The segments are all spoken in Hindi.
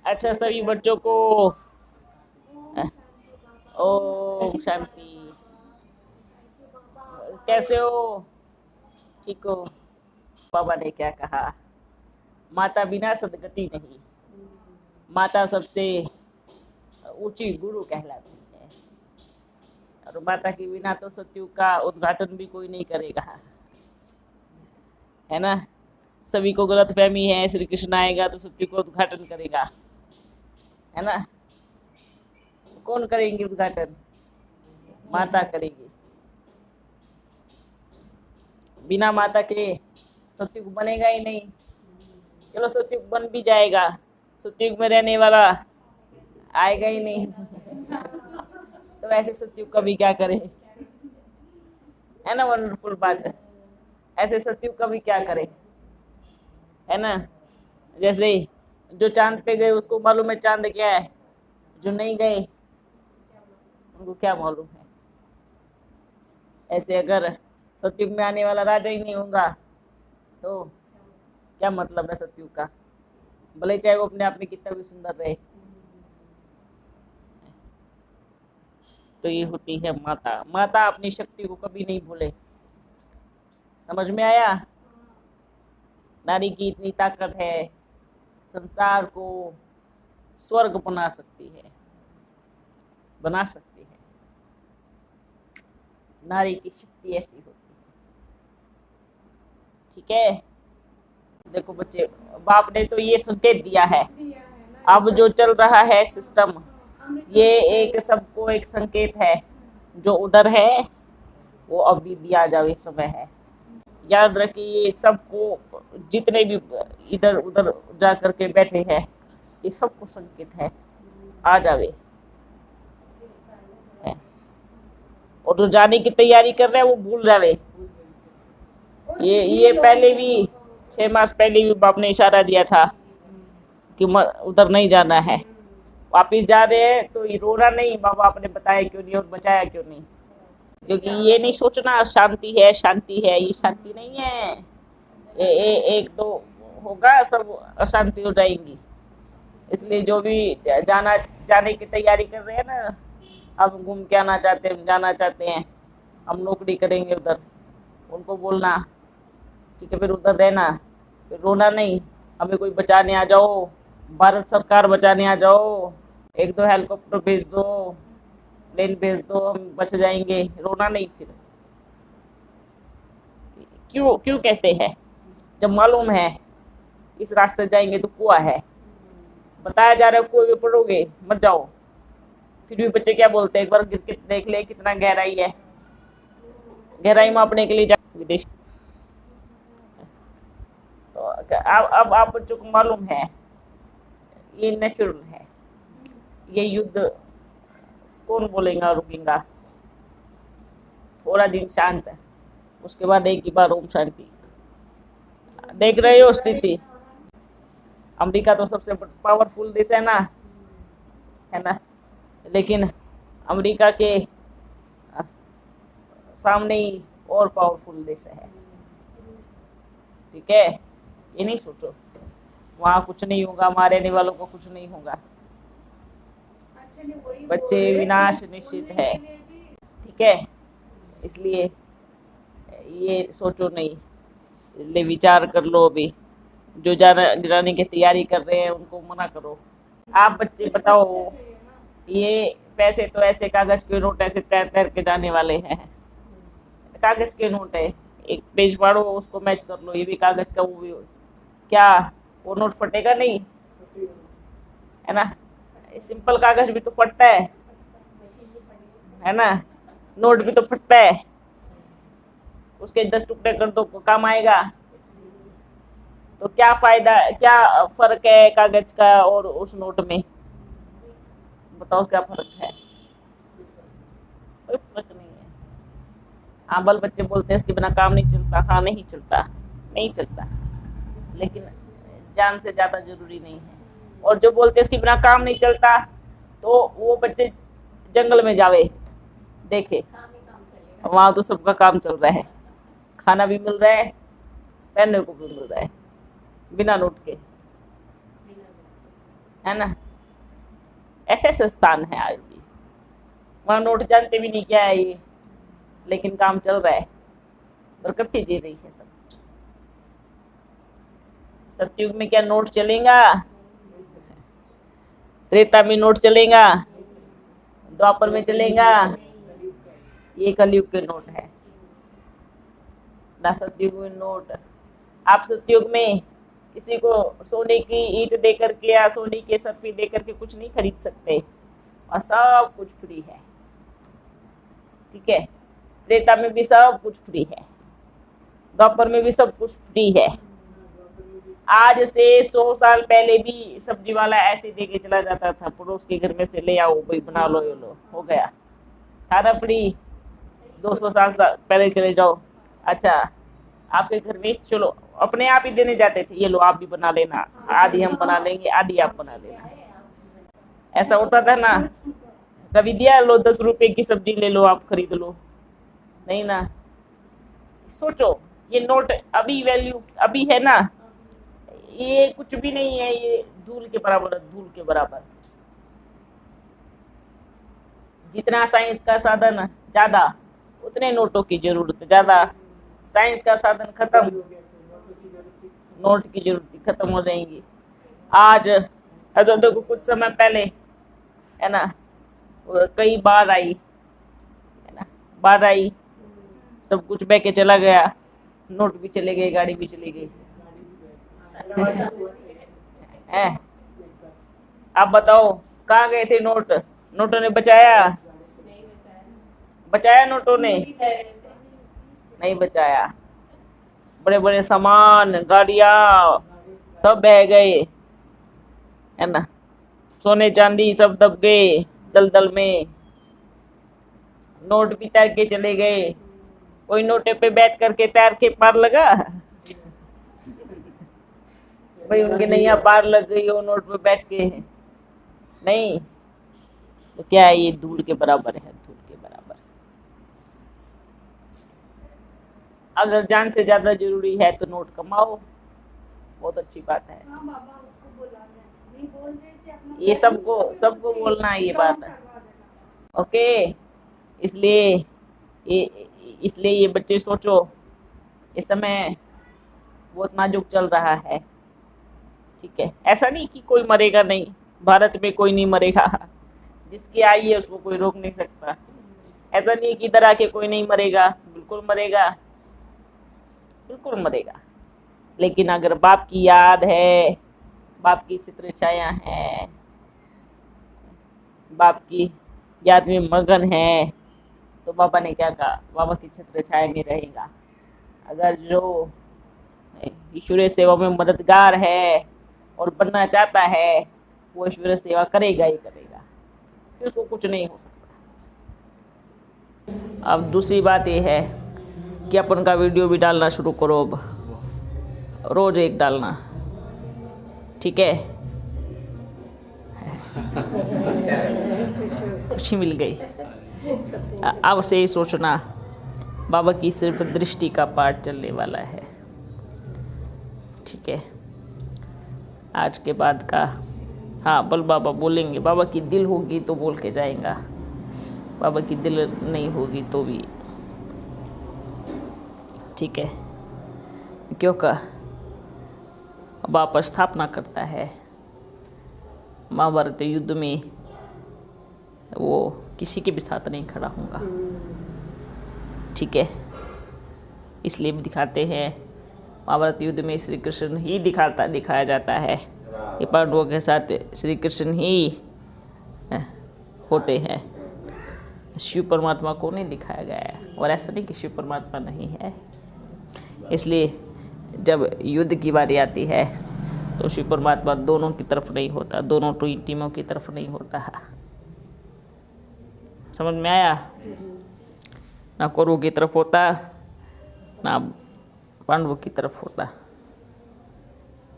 अच्छा, सभी बच्चों को ओम शांति। कैसे हो? ठीक हो? बाबा ने क्या कहा? माता बिना सदगति नहीं। माता सबसे ऊंची गुरु कहलाती है, और माता के बिना तो सत्युग का उद्घाटन भी कोई नहीं करेगा, है ना। सभी को गलत फहमी है, श्री कृष्ण आएगा तो सत्युग का उद्घाटन करेगा, है ना। कौन करेंगे उद्घाटन? माता करेगी। बिना माता के सत्युग बनेगा ही नहीं। चलो, सत्युग बन भी जाएगा, सत्युग में रहने वाला आएगा ही नहीं। तो ऐसे सत्युग कभी क्या करे, है ना। वंडरफुल बात है। ऐसे सत्युग कभी क्या करे, है ना। जैसे जो चांद पे गए उसको मालूम है चांद क्या है, जो नहीं गए उनको क्या मालूम है। ऐसे अगर सत्युग में आने वाला राजा ही नहीं होगा तो क्या मतलब है सत्युग का, भले चाहे वो अपने आप में कितना भी सुंदर रहे। तो ये होती है माता। माता अपनी शक्ति को कभी नहीं भूले। समझ में आया? नारी की इतनी ताकत है, संसार को स्वर्ग बना सकती है, बना सकती है। नारी की शक्ति ऐसी होती है। ठीक है। देखो बच्चे, बाप ने तो ये संकेत दिया है। अब जो चल रहा है सिस्टम, ये एक सबको एक संकेत है। जो उधर है वो अभी भी आ जाओ, इस समय है। याद रखिए, सबको, जितने भी इधर उधर जा करके बैठे हैं, ये सबको संकेत है, आ जावे। और जो जाने की तैयारी कर रहे हैं वो भूल जावे। ये पहले भी 6 मास पहले भी बाप ने इशारा दिया था कि उधर नहीं जाना है। वापिस जा रहे हैं तो ये रोना नहीं, बाबा आपने बताया क्यों नहीं और बचाया क्यों नहीं। क्योंकि ये नहीं सोचना शांति है शांति है, ये शांति नहीं है। एक दो होगा, सब अशांति हो जाएंगी। इसलिए जो भी जाने की तैयारी कर रहे हैं ना, अब घूम के आना चाहते हैं, जाना चाहते हैं, हम नौकरी करेंगे उधर, उनको बोलना ठीक है, फिर उधर रहना, फिर रोना नहीं, हमें कोई बचाने आ जाओ, भारत सरकार बचाने आ जाओ, एक दो हेलीकॉप्टर भेज दो, प्लेन भेज दो, हम बच जाएंगे। रोना नहीं फिर। क्यों क्यों कहते हैं? जब मालूम है इस रास्ते जाएंगे तो कुआं है, बताया जा रहा है कुएं में पड़ोगे मत जाओ, फिर भी बच्चे क्या बोलते हैं, एक बार गिर के देख ले कितना गहराई है। गहराई मापने के लिए जा विदेश। तो अब आप बच्चों को मालूम है ये नेचुरल है। ये युद्ध कौन बोलेगा रुकेगा? थोड़ा दिन शांत है, उसके बाद एक ही बार ओम शांति। देख रहे हो स्थिति? अमेरिका तो सबसे पावरफुल देश है ना, है ना। लेकिन अमेरिका के सामने ही और पावरफुल देश है। ठीक है, ये नहीं सोचो वहाँ कुछ नहीं होगा, मारने वालों को कुछ नहीं होगा। बच्चे विनाश निश्चित है। ठीक है, इसलिए ये सोचो नहीं, इसलिए विचार कर लो। अभी जो जाने की तैयारी कर रहे हैं उनको मना करो। आप बच्चे बताओ, ये पैसे तो ऐसे कागज के नोट ऐसे तैर तैर के जाने वाले हैं। कागज के नोट है, एक पेज फाड़ो उसको मैच कर लो, ये भी कागज का, वो भी क्या वो नोट फटेगा नहीं, है ना। सिंपल कागज भी तो फटता है ना। नोट भी तो फटता है, उसके 10 टुकड़े कर दो काम आएगा। तो क्या फायदा, क्या फर्क है कागज का और उस नोट में? बताओ क्या फर्क है? कोई फर्क नहीं है। हाँ, बल बच्चे बोलते हैं इसके बिना काम नहीं चलता। हाँ, नहीं चलता, नहीं चलता, लेकिन जान से ज्यादा जरूरी नहीं है। और जो बोलते हैं इसके बिना काम नहीं चलता, तो वो बच्चे जंगल में जावे, देखे वहां तो सबका काम चल रहा है, खाना भी मिल रहा है, पहनने को भी मिल रहा है, बिना नोट के, है ना। ऐसे ऐसे स्थान है आज भी, वहाँ नोट जानते भी नहीं क्या है ये, लेकिन काम चल रहा है, प्रकृति दे रही है सब। सतयुग में क्या नोट चलेगा? त्रेता में नोट चलेगा? द्वापर में चलेगा? ये कलयुग के नोट है ना, सतयुग में नोट। आप सतयुग में किसी को सोने की ईंट दे करके या सोने की सर्फी दे करके कुछ नहीं खरीद सकते, और सब कुछ फ्री है। ठीक है, त्रेता में भी सब कुछ फ्री है, द्वापर में भी सब कुछ फ्री है। आज से 100 साल पहले भी सब्जी वाला ऐसे दे के चला जाता था, पड़ोस के घर में से ले आओ भाई, बना लो, ये लो, हो गया, खाना फ्री। 200 साल पहले चले जाओ, अच्छा आपके घर में, चलो अपने आप ही देने जाते थे, ये लो आप भी बना लेना, आधी हम बना लेंगे, आधी आप बना लेना। ऐसा होता था ना? कभी दिया लो 10 रुपए की सब्जी ले लो, आप खरीद लो, नहीं ना। सोचो, ये नोट अभी वैल्यू अभी है ना, ये कुछ भी नहीं है, ये धूल के बराबर है, धूल के बराबर। जितना साइंस का साधन ज्यादा, उतने नोटों की जरूरत ज्यादा। साइंस का साधन खत्म, नोट की जरूरत खत्म हो जाएंगी। आज देखो कुछ समय पहले है ना, कई बाढ़ आई है ना, बाढ़ आई, सब कुछ बह के चला गया, नोट भी चले गए, गाड़ी भी चली गई। आप बताओ कहाँ गए थे नोट? नोटों ने बचाया? बचाया नोटों ने? नहीं बचाया। बड़े बड़े सामान, गाड़ियां सब बह गए, है ना, सोने चांदी सब दब गए दलदल में, नोट भी तैर के चले गए। कोई नोटे पे बैठ करके तैर के पार लगा? भाई उनके नैया पार लग गई हो नोट पे बैठ के, नहीं। तो क्या है, ये धूल के बराबर है, धूल के बराबर। अगर जान से ज्यादा जरूरी है तो नोट कमाओ, बहुत अच्छी बात है। ये सबको बोलना है ये बात, ओके। इसलिए ये बच्चे सोचो, इस समय बहुत नाजुक चल रहा है, ठीक है। ऐसा नहीं कि कोई मरेगा नहीं, भारत में कोई नहीं मरेगा, जिसकी आई है उसको कोई रोक नहीं सकता। ऐसा नहीं कि इधर आके कोई नहीं मरेगा, बिल्कुल मरेगा, बिल्कुल मरेगा। लेकिन अगर बाप की याद है, बाप की चित्र छाया है, बाप की याद में मगन है, तो बाबा ने क्या कहा, बाबा की छत्र छाया में रहेगा। अगर जो ईश्वरीय सेवा में मददगार है और बनना चाहता है, वो ईश्वरीय सेवा करेगा ही करेगा, फिर उसको कुछ नहीं हो सकता। अब दूसरी बात ये है कि अपन का वीडियो भी डालना शुरू करो, अब रोज एक डालना, ठीक है। खुशी मिल गई। अब से ही सोचना, बाबा की सिर्फ दृष्टि का पाठ चलने वाला है, ठीक है। आज के बाद का, हाँ बल बाबा बोलेंगे, बाबा की दिल होगी तो बोल के जाएगा, बाबा की दिल नहीं होगी तो भी, ठीक है। क्योंकि बाबा स्थापना करता है, महाभारत युद्ध में वो किसी के भी साथ नहीं खड़ा होगा, ठीक है। इसलिए भी दिखाते हैं, महाभारत युद्ध में श्री कृष्ण ही दिखाया जाता है, ये पांडवों के साथ श्री कृष्ण ही होते हैं, शिव परमात्मा को नहीं दिखाया गया है। और ऐसा नहीं कि शिव परमात्मा नहीं है, इसलिए जब युद्ध की बारी आती है तो शिव परमात्मा दोनों की तरफ नहीं होता, दोनों टीमों की तरफ नहीं होता है। समझ में आया? ना कौरवों की तरफ होता, ना पांडवों की तरफ होता,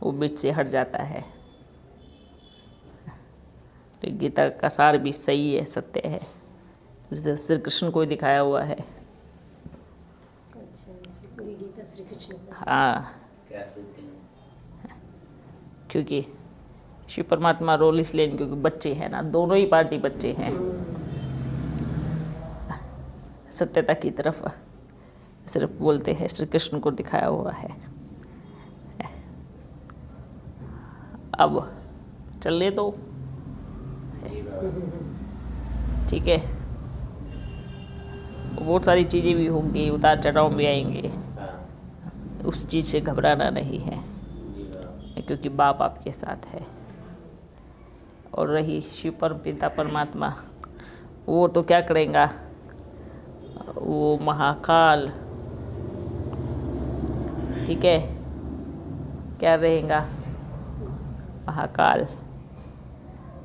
वो बीच से हट जाता है। तो गीता का सार भी सही है, सत्य है, जिसे श्री कृष्ण को ही दिखाया हुआ है। हाँ, क्योंकि शिव परमात्मा रोल इसलिए नहीं क्योंकि बच्चे हैं ना, दोनों ही पार्टी बच्चे हैं। सत्यता की तरफ सिर्फ बोलते हैं, श्री कृष्ण को दिखाया हुआ है। अब चलने दो, ठीक है। बहुत सारी चीज़ें भी होंगी, उतार चढ़ाव भी आएंगे, उस चीज़ से घबराना नहीं है क्योंकि बाप आपके साथ है। और रही शिव परम पिता परमात्मा, वो तो क्या करेगा, वो महाकाल, ठीक है, क्या रहेगा, महाकाल,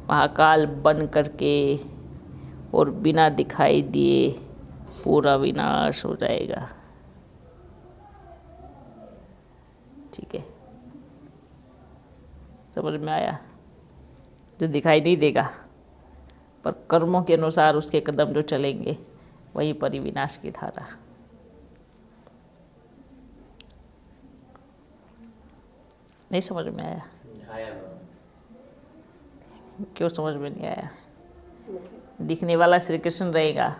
महाकाल बन करके और बिना दिखाई दिए पूरा विनाश हो जाएगा, ठीक है। समझ में आया? जो दिखाई नहीं देगा पर कर्मों के अनुसार उसके कदम जो चलेंगे वहीं पर ही विनाश की धारा। नहीं समझ में आया? क्यों समझ में नहीं आया? दिखने वाला श्री कृष्ण रहेगा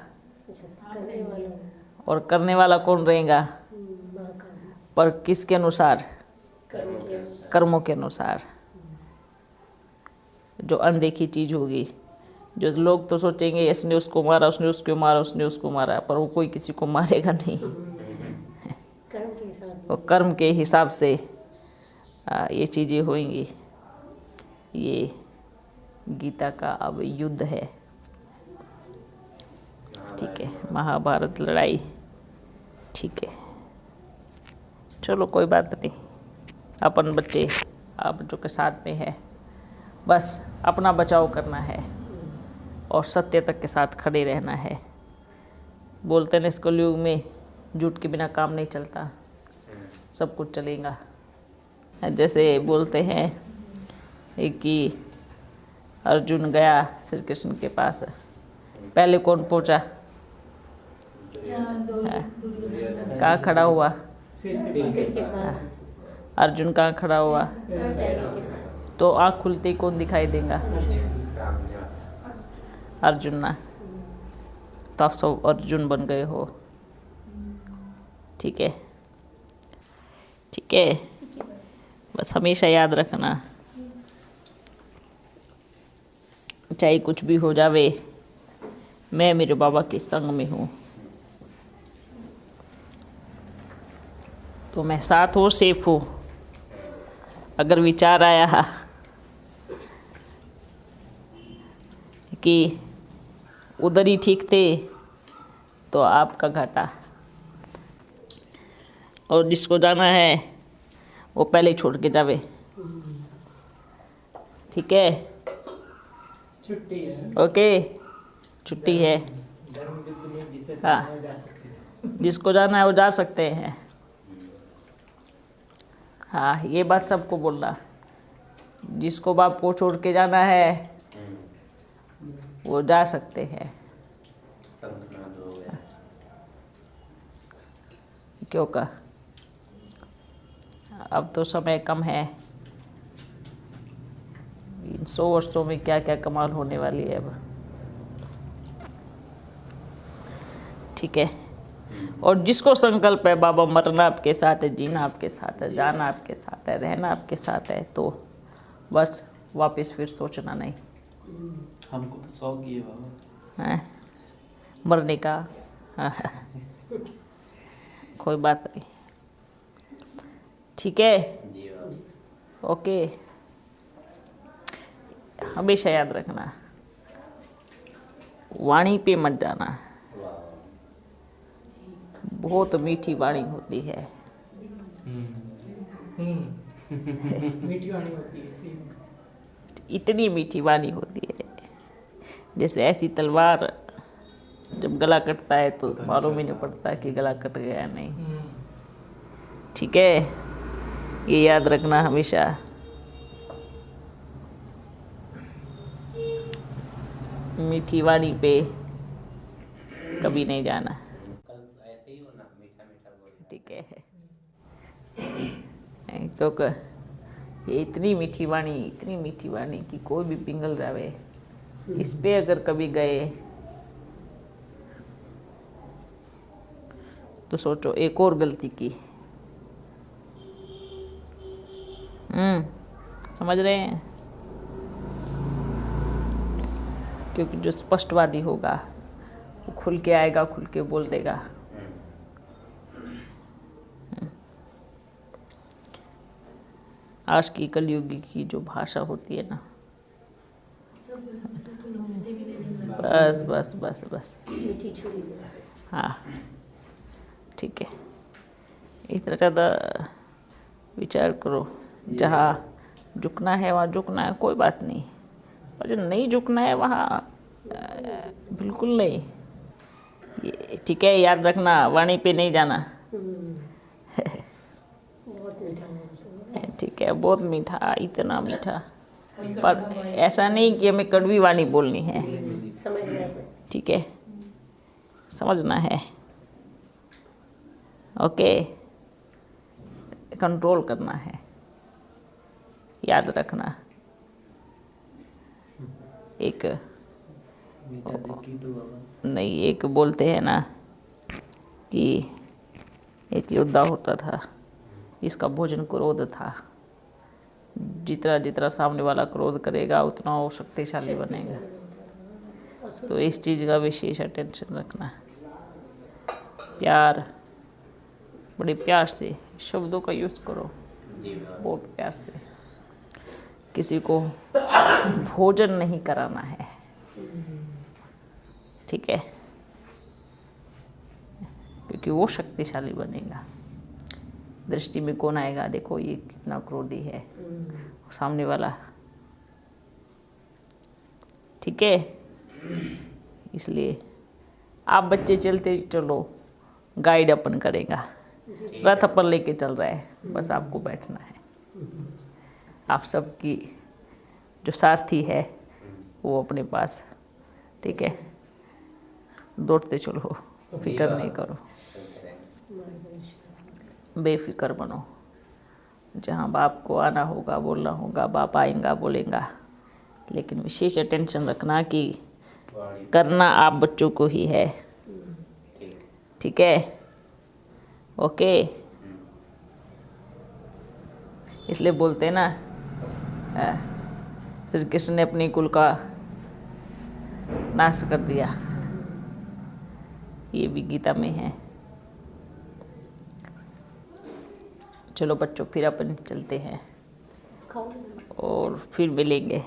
और करने वाला कौन रहेगा? पर किसके अनुसार? कर्मों के अनुसार। जो अनदेखी चीज होगी, जो लोग तो सोचेंगे इसने उसको मारा, उसने उसको मारा, उसने उसको मारा, पर वो कोई किसी को मारेगा नहीं। वो कर्म के हिसाब से ये चीज़ें होंगी। ये गीता का अब युद्ध है, ठीक है, महाभारत लड़ाई, ठीक है। चलो कोई बात नहीं, अपन बच्चे आप जो के साथ में है, बस अपना बचाव करना है और सत्य तक के साथ खड़े रहना है। बोलते हैं इस कलयुग में झूठ के बिना काम नहीं चलता, सब कुछ चलेगा। जैसे बोलते हैं कि अर्जुन गया श्री कृष्ण के पास, पहले कौन पहुंचा? कहाँ खड़ा हुआ? अर्जुन कहाँ खड़ा हुआ? तो आँख खुलते ही कौन दिखाई देगा? अर्जुन ना। तो आप सब अर्जुन बन गए हो, ठीक है, ठीक है। बस हमेशा याद रखना, चाहे कुछ भी हो जावे, मैं मेरे बाबा के संग में हूँ, तो मैं साथ हूँ, सेफ हूँ। अगर विचार आया कि उधर ही ठीक थे तो आपका घाटा, और जिसको जाना है वो पहले छोड़ के जावे, ठीक है, छुट्टी है, ओके, छुट्टी है। हाँ, जिसको जाना है वो जा सकते हैं। हाँ, ये बात सबको बोलना, जिसको बाप को छोड़ के जाना है वो जा सकते हैं। क्यों का? अब तो समय कम है, इन 100 वर्षों में क्या क्या कमाल होने वाली है अब, ठीक है। और जिसको संकल्प है बाबा मरना आपके साथ है, जीना आपके साथ है, जाना आपके साथ है, रहना आपके साथ है, तो बस वापस फिर सोचना नहीं। हमको तो शौक ही है बाबा है मरने का। कोई बात नहीं, ठीक है, ओके। हमेशा याद रखना, वाणी पे मत जाना, बहुत मीठी वाणी होती है। मीठी वाणी होती है, इतनी मीठी वाणी होती है, जैसे ऐसी तलवार जब गला कटता है तो मालूम ही नहीं पड़ता कि गला कट गया नहीं, ठीक है। ये याद रखना हमेशा। मीठी वाणी पे कभी नहीं जाना, ठीक है, क्योंकि ये इतनी मीठी वाणी कि कोई भी पिघल जावे। इस पे अगर कभी गए तो सोचो एक और गलती की। समझ रहे हैं? क्योंकि जो स्पष्टवादी होगा वो खुल के आएगा, खुल के बोल देगा। आज की कलयुगी की जो भाषा होती है ना, बस बस बस बस, हाँ ठीक है। इतना ज़्यादा विचार करो, जहाँ झुकना है वहाँ झुकना है, कोई बात नहीं। और जो नहीं झुकना है वहाँ बिल्कुल नहीं। ठीक है, याद रखना, वाणी पे नहीं जाना। ठीक है, बहुत मीठा, इतना मीठा, पर ऐसा नहीं कि हमें कड़वी वाणी बोलनी है। ठीक है, समझना है। ओके, कंट्रोल करना है, याद रखना। एक नहीं, एक बोलते हैं ना कि एक योद्धा होता था जिसका भोजन क्रोध था। जितना जितना सामने वाला क्रोध करेगा उतना वो शक्तिशाली बनेगा। तो इस चीज़ का विशेष अटेंशन रखना। प्यार, बड़े प्यार से शब्दों का यूज़ करो, बहुत प्यार से। किसी को भोजन नहीं कराना है, ठीक है, क्योंकि वो शक्तिशाली बनेगा। दृष्टि में कौन आएगा, देखो ये कितना क्रोधी है सामने वाला, ठीक है। इसलिए आप बच्चे चलते चलो, गाइड अपन करेगा, रथ अपन लेके चल रहा है, बस आपको बैठना है। आप सबकी जो सारथी है वो अपने पास, ठीक है। दौड़ते चलो, फिक्र नहीं करो, बेफिक्र बनो। जहाँ बाप को आना होगा, बोलना होगा, बाप आएगा बोलेगा, लेकिन विशेष अटेंशन रखना कि करना आप बच्चों को ही है, ठीक है। ओके, इसलिए बोलते हैं ना, श्री कृष्ण ने अपनी कुल का नाश कर दिया, ये भी गीता में है। चलो बच्चों, फिर अपन चलते हैं और फिर मिलेंगे।